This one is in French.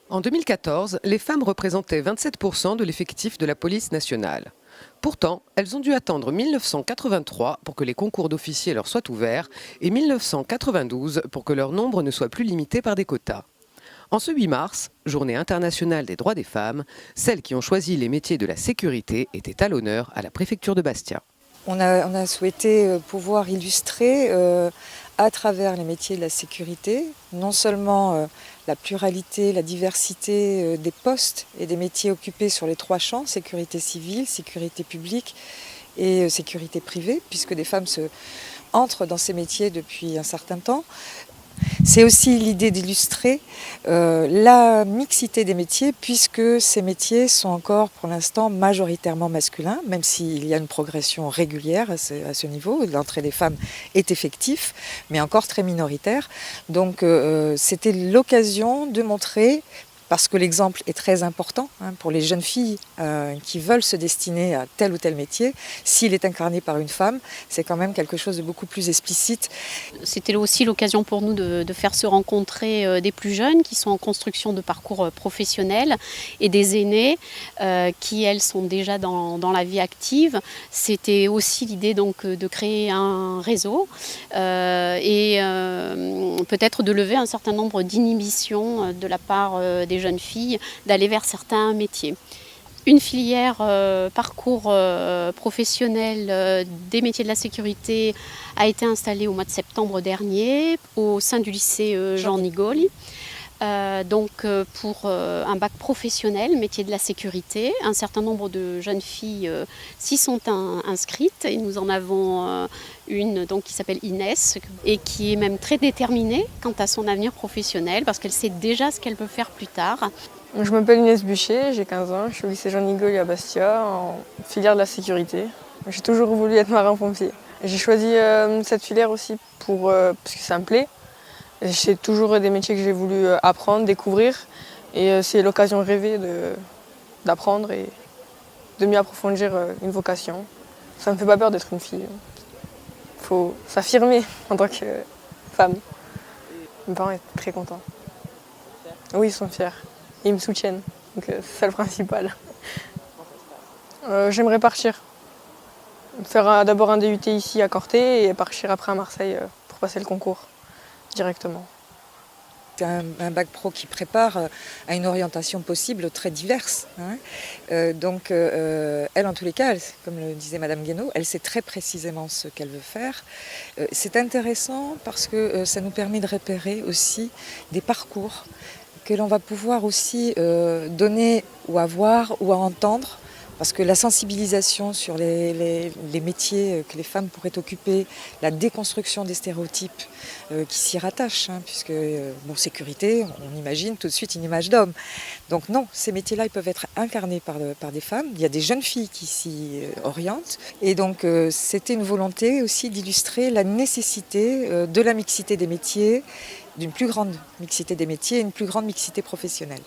En 2014, les femmes représentaient 27% de l'effectif de la police nationale. Pourtant, elles ont dû attendre 1983 pour que les concours d'officiers leur soient ouverts et 1992 pour que leur nombre ne soit plus limité par des quotas. En ce 8 mars, journée internationale des droits des femmes, celles qui ont choisi les métiers de la sécurité étaient à l'honneur à la préfecture de Bastia. On a souhaité pouvoir illustrer à travers les métiers de la sécurité, non seulement la pluralité, la diversité des postes et des métiers occupés sur les trois champs, sécurité civile, sécurité publique et sécurité privée, puisque des femmes entrent dans ces métiers depuis un certain temps. C'est aussi l'idée d'illustrer la mixité des métiers, puisque ces métiers sont encore pour l'instant majoritairement masculins, même s'il y a une progression régulière à ce niveau. L'entrée des femmes est effective, mais encore très minoritaire. Donc c'était l'occasion de montrer, parce que l'exemple est très important pour les jeunes filles qui veulent se destiner à tel ou tel métier. S'il est incarné par une femme, c'est quand même quelque chose de beaucoup plus explicite. C'était aussi l'occasion pour nous de faire se rencontrer des plus jeunes qui sont en construction de parcours professionnels et des aînés qui, elles, sont déjà dans la vie active. C'était aussi l'idée donc de créer un réseau et peut-être de lever un certain nombre d'inhibitions de la part des jeunes filles d'aller vers certains métiers. Une filière parcours professionnel des métiers de la sécurité a été installée au mois de septembre dernier au sein du lycée Jean Nigoli. Pour un bac professionnel, métier de la sécurité, un certain nombre de jeunes filles s'y sont inscrites et nous en avons une donc, qui s'appelle Inès et qui est même très déterminée quant à son avenir professionnel parce qu'elle sait déjà ce qu'elle veut faire plus tard. Je m'appelle Inès Bucher, j'ai 15 ans, je suis au lycée Jean Nigoli à Bastia en filière de la sécurité. J'ai toujours voulu être marin-pompier. J'ai choisi cette filière aussi parce que ça me plaît. C'est toujours des métiers que j'ai voulu apprendre, découvrir. Et c'est l'occasion rêvée d'apprendre et de mieux approfondir une vocation. Ça ne me fait pas peur d'être une fille. Il faut s'affirmer en tant que femme. Mes parents sont très contents. Oui, ils sont fiers. Ils me soutiennent. Donc c'est ça le principal. J'aimerais partir. Faire d'abord un DUT ici à Corté et partir après à Marseille pour passer le concours directement. C'est un bac pro qui prépare à une orientation possible très diverse. Elle, en tous les cas, comme le disait Madame Guénaud, elle sait très précisément ce qu'elle veut faire. C'est intéressant parce que ça nous permet de repérer aussi des parcours que l'on va pouvoir aussi donner ou avoir ou à entendre. Parce que la sensibilisation sur les métiers que les femmes pourraient occuper, la déconstruction des stéréotypes qui s'y rattachent, puisque, sécurité, on imagine tout de suite une image d'homme. Donc non, ces métiers-là, ils peuvent être incarnés par des femmes. Il y a des jeunes filles qui s'y orientent. Et donc, c'était une volonté aussi d'illustrer la nécessité de la mixité des métiers, d'une plus grande mixité des métiers et une plus grande mixité professionnelle.